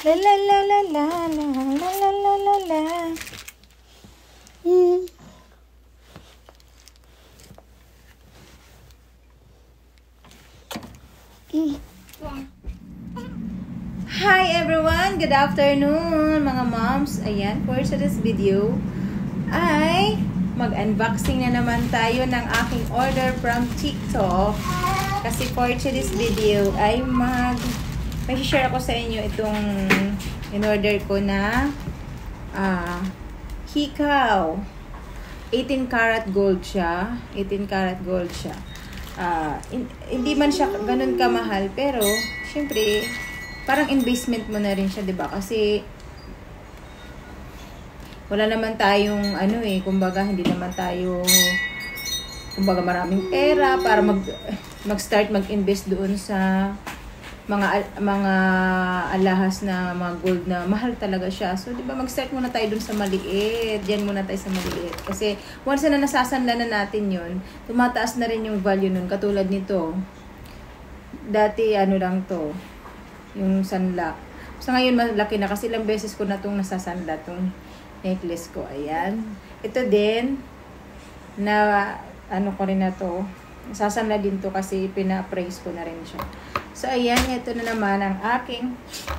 La la la la la la la la la la la. Hi everyone! Good afternoon mga moms! Ayan, for today's video ay mag-unboxing na naman tayo ng aking order from Tictac. Kasi for today's video ay may share ako sa inyo itong in-order ko na hikaw. 18 karat gold siya. 18 karat gold siya. Hindi man siya ganun kamahal, pero syempre parang investment mo na rin siya, 'di ba? Kasi wala naman tayong kumbaga hindi naman tayo maraming pera para mag-start mag-invest doon sa mga alahas na mga gold na mahal talaga siya. So, 'di ba, mag-start muna tayo doon sa maliit. Diyan muna tayo sa maliit. Kasi once na nasasanla na natin 'yon, tumataas na rin yung value nun. Katulad nito. Dati lang 'to, yung sanla. So, ngayon malaki na kasi ilang beses ko na 'tong nasasanla, 'tong necklace ko. Ayan. Ito din na ko rin na 'to. Nasasanla din 'to kasi pina-appraise ko na rin siya. So, ayan, ito na naman ang aking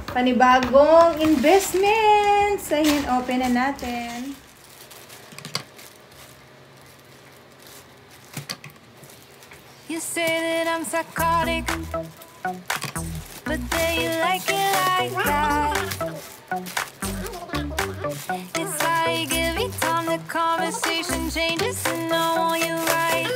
panibagong investments. Ayan, open na natin. You say that I'm psychotic, but then you like it like that. It's like every time the conversation changes and I want you right